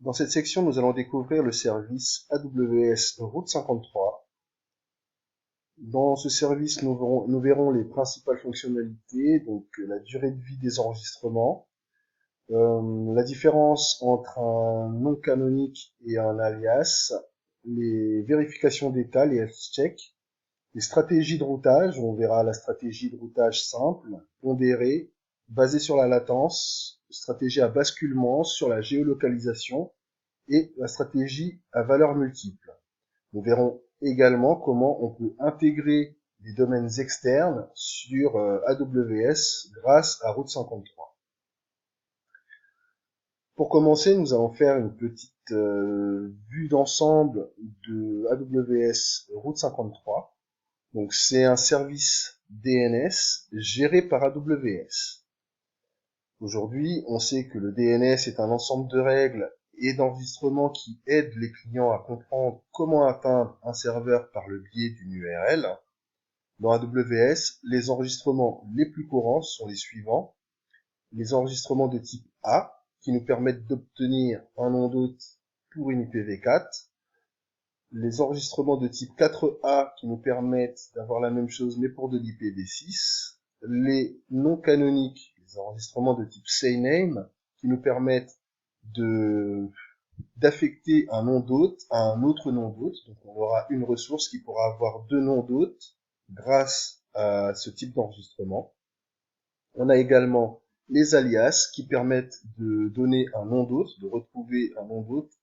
Dans cette section, nous allons découvrir le service AWS Route 53. Dans ce service, nous verrons les principales fonctionnalités, donc la durée de vie des enregistrements, la différence entre un nom canonique et un alias, les vérifications d'état, les health checks, les stratégies de routage. On verra la stratégie de routage simple, pondérée, basée sur la latence, stratégie à basculement sur la géolocalisation et la stratégie à valeur multiple. Nous verrons également comment on peut intégrer des domaines externes sur AWS grâce à Route 53. Pour commencer, nous allons faire une petite vue d'ensemble de AWS Route 53. Donc c'est un service DNS géré par AWS. Aujourd'hui, on sait que le DNS est un ensemble de règles et d'enregistrements qui aident les clients à comprendre comment atteindre un serveur par le biais d'une URL. Dans AWS, les enregistrements les plus courants sont les suivants. Les enregistrements de type A, qui nous permettent d'obtenir un nom d'hôte pour une IPv4. Les enregistrements de type 4A, qui nous permettent d'avoir la même chose mais pour de l'IPv6. Les non canoniques, les enregistrements de type sayname, qui nous permettent d'affecter un nom d'hôte à un autre nom d'hôte. Donc on aura une ressource qui pourra avoir deux noms d'hôte grâce à ce type d'enregistrement. On a également les alias qui permettent de donner un nom d'hôte, de retrouver un nom d'hôte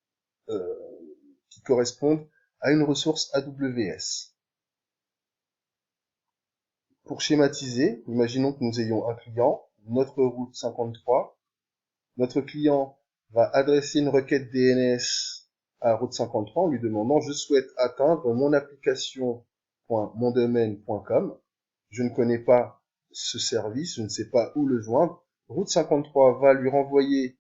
qui correspondent à une ressource AWS. Pour schématiser, imaginons que nous ayons un client, notre route 53. Notre client va adresser une requête DNS à route 53 en lui demandant « Je souhaite atteindre mon application.mondomaine.com ». Je ne connais pas ce service, je ne sais pas où le joindre. Route 53 va lui renvoyer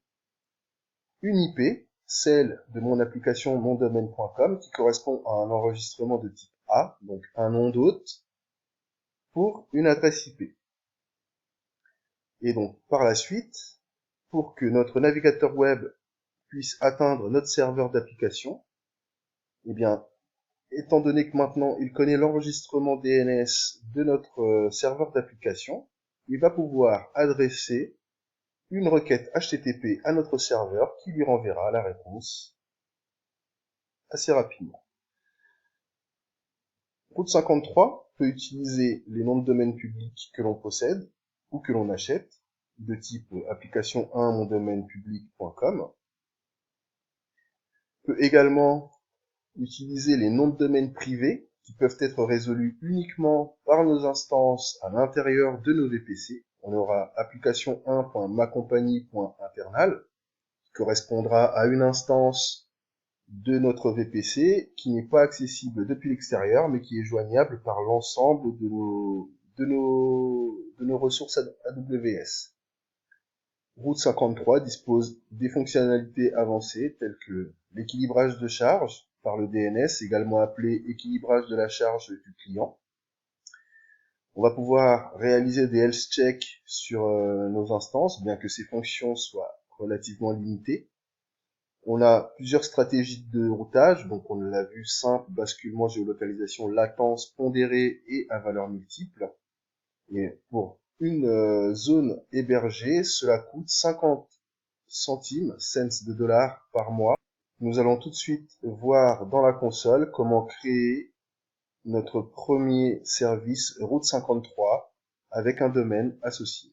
une IP, celle de mon application mondomaine.com, qui correspond à un enregistrement de type A, donc un nom d'hôte, pour une adresse IP. Et donc, par la suite, pour que notre navigateur web puisse atteindre notre serveur d'application, eh bien, étant donné que maintenant il connaît l'enregistrement DNS de notre serveur d'application, il va pouvoir adresser une requête HTTP à notre serveur qui lui renverra la réponse assez rapidement. Route 53 peut utiliser les noms de domaine publics que l'on possède ou que l'on achète, de type application1 mondomainepublic.com. Peut également utiliser les noms de domaine privés qui peuvent être résolus uniquement par nos instances à l'intérieur de nos VPC. On aura application1.macompagnie.internal qui correspondra à une instance de notre VPC qui n'est pas accessible depuis l'extérieur mais qui est joignable par l'ensemble de nos ressources AWS. Route 53 dispose des fonctionnalités avancées telles que l'équilibrage de charge par le DNS, également appelé équilibrage de la charge du client. On va pouvoir réaliser des health checks sur nos instances, bien que ces fonctions soient relativement limitées. On a plusieurs stratégies de routage, donc on l'a vu, simple, basculement, géolocalisation, latence, pondérée et à valeur multiple. Et pour une zone hébergée, cela coûte 50 centimes, cents de dollars par mois. Nous allons tout de suite voir dans la console comment créer notre premier service Route 53 avec un domaine associé.